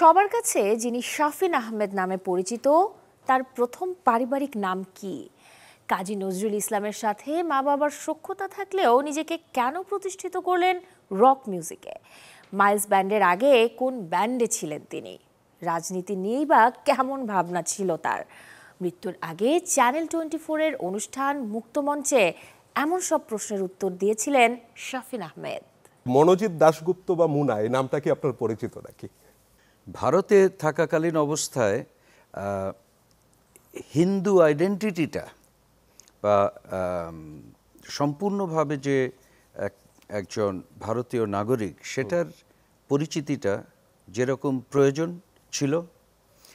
সবার কাছে যিনি শাফিন আহমেদ নামে পরিচিত, তার প্রথম পারিবারিক নাম কি? কাজী নজরুল ইসলামের সাথে মা বাবার সখ্যতা থাকলেও নিজেকে কেন প্রতিষ্ঠিত করলেন রক মিউজিকে? মাইলস ব্যান্ডের আগে কোন ব্যান্ডে ছিলেন তিনি? রাজনীতি নিয়েই বা কেমন ভাবনা ছিল তার? মৃত্যুর আগে চ্যানেল 24-এর অনুষ্ঠান মুক্তমঞ্চে এমন সব প্রশ্নের উত্তর দিয়েছিলেন শাফিন আহমেদ। মনোজিৎ দাশগুপ্ত বা মুনা, এই নামটা কি আপনার পরিচিত নাকি? ভারতে থাকাকালীন অবস্থায় হিন্দু আইডেন্টিটিটা বা সম্পূর্ণভাবে যে একজন ভারতীয় নাগরিক সেটার পরিচিতিটা যেরকম প্রয়োজন ছিল,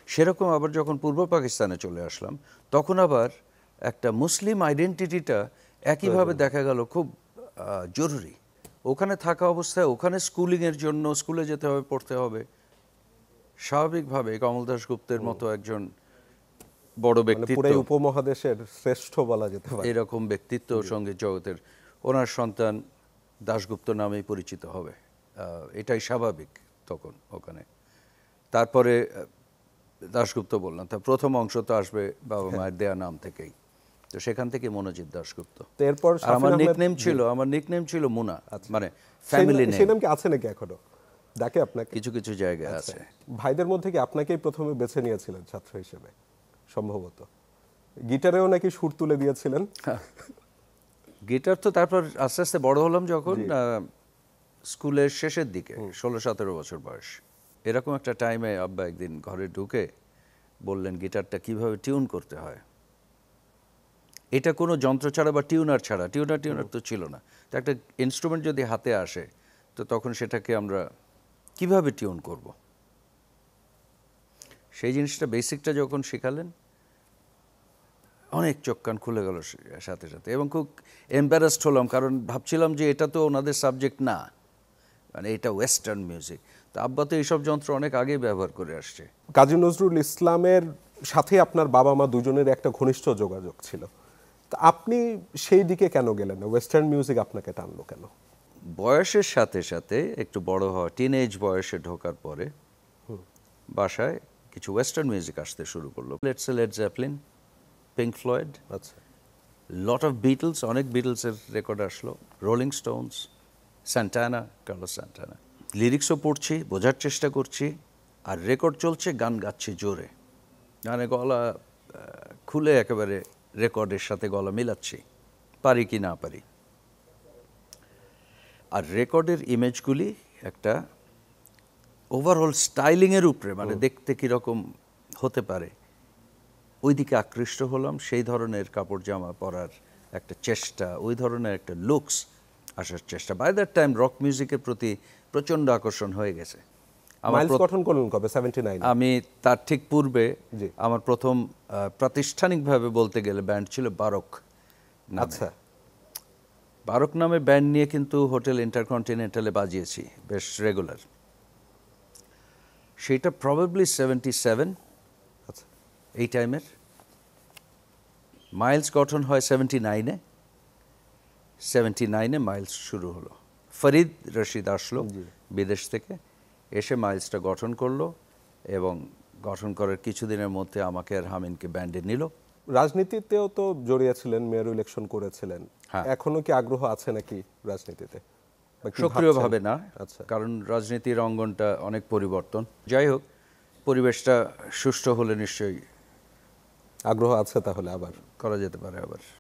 সেরকম আবার যখন পূর্ব পাকিস্তানে চলে আসলাম তখন আবার একটা মুসলিম আইডেন্টিটিটা একইভাবে দেখা গেল খুব জরুরি। ওখানে থাকা অবস্থায় ওখানে স্কুলিংয়ের জন্য স্কুলে যেতে হবে, পড়তে হবে, স্বাভাবিকভাবে কমল দাশগুপ্তের মতো একজন বড় ব্যক্তিত্ব, পুরো উপমহাদেশের শ্রেষ্ঠ বলা যেতে পারে এরকম ব্যক্তিত্ব সঙ্গীত জগতের, ওনার সন্তান দাশগুপ্ত নামেই পরিচিত হবে, এটাই স্বাভাবিক তখন ওখানে। তারপরে দাশগুপ্ত বললাম, তার প্রথম অংশ তো আসবে বাবা মায়ের দেয়া নাম থেকেই, তো সেখান থেকে মনোজিৎ দাশগুপ্ত। এরপর আমার নিকনেম ছিল মুনা, মানে ফ্যামিলি নেম। সেই নাম কি আছে নাকি এখনো? ডাকে আপনাকে কিছু কিছু জায়গায় আছে। ভাইদের মধ্যে কি আপনাকেই প্রথমে বেছে নিয়েছিলেন ছাত্র হিসেবে সম্ভবত? গিটারেও নাকি সুর তুলে দিয়েছিলেন? গিটার তো তারপর আস্তে আস্তে বড় হলাম যখন স্কুলের শেষের দিকে, 16-17 বছর বয়স, এরকম একটা টাইমে আব্বা একদিন ঘরে ঢুকে বললেন গিটারটা কিভাবে টিউন করতে হয়। এটা কোনো যন্ত্র ছাড়া বা টিউনার তো ছিল না। তো একটা ইনস্ট্রুমেন্ট যদি হাতে আসে তো তখন সেটাকে আমরা কিভাবে টিউন করব, সেই জিনিসটা বেসিকটা যখন শেখালেন অনেক চোখ কান খুলে গেল সাথে সাথে, এবং খুব এম্বারাসড হলাম, কারণ ভাবছিলাম যে এটা তো ওনাদের সাবজেক্ট না, মানে এটা ওয়েস্টার্ন মিউজিক। তো আব্বা তো এইসব যন্ত্র অনেক আগেই ব্যবহার করে আসছে। কাজী নজরুল ইসলামের সাথে আপনার বাবা মা দুজনের একটা ঘনিষ্ঠ যোগাযোগ ছিল, তা আপনি সেই দিকে কেন গেলেন? ওয়েস্টার্ন মিউজিক আপনাকে টানলো কেন? বয়সের সাথে সাথে একটু বড় হওয়া, টিনেজ বয়সে ঢোকার পরে বাসায় কিছু ওয়েস্টার্ন মিউজিক আসতে শুরু করলো। লেড জেপলিন, পিঙ্ক ফ্লয়েড, আচ্ছা, লট অফ বিটলস, অনেক বিটলসের রেকর্ড আসলো, রোলিং স্টোনস, সান্টানা, কার্লোস সান্টানা। লিরিক্সও পড়ছি, বোঝার চেষ্টা করছি, আর রেকর্ড চলছে, গান গাচ্ছি জোরে, গানে গলা খুলে একেবারে রেকর্ডের সাথে গলা মিলাচ্ছি, পারি কি না পারি। আর রেকর্ডের ইমেজগুলি একটা ওভারঅল স্টাইলিংয়ের উপরে, মানে দেখতে কীরকম হতে পারে ওই দিকে আকৃষ্ট হলাম। সেই ধরনের কাপড় জামা পরার একটা চেষ্টা, ওই ধরনের একটা লুকস আসার চেষ্টা। বাই দ্যাট টাইম রক মিউজিকের প্রতি প্রচণ্ড আকর্ষণ হয়ে গেছে। মাইলস গঠন করলেন কবে? 79? আমি তার ঠিক পূর্বে আমার প্রথম প্রাতিষ্ঠানিকভাবে বলতে গেলে ব্যান্ড ছিল বারক। আচ্ছা, বারক নামে ব্যান্ড নিয়ে কিন্তু হোটেল ইন্টারকন্টিনেন্টালে বাজিয়েছি বেশ রেগুলার। সেটা প্রবাবলি 77 এই টাইমের। মাইলস গঠন হয় 79-এ মাইলস শুরু হলো। ফরিদ রশিদ আসলো বিদেশ থেকে, এসে মাইলসটা গঠন করলো, এবং গঠন করার কিছুদিনের মধ্যে আমাকে আর হামিনকে ব্যান্ডে নিল। রাজনীতিতেও তো জড়িয়েছিলেন, মেয়র ইলেকশন করেছিলেন, এখনো কি আগ্রহ আছে নাকি রাজনীতিতে? সক্রিয়ভাবে না, কারণ রাজনীতির অঙ্গনটা অনেক পরিবর্তন। যাই হোক, পরিবেশটা সুষ্ঠু হলে নিশ্চয়ই আগ্রহ আছে, তাহলে আবার করা যেতে পারে আবার।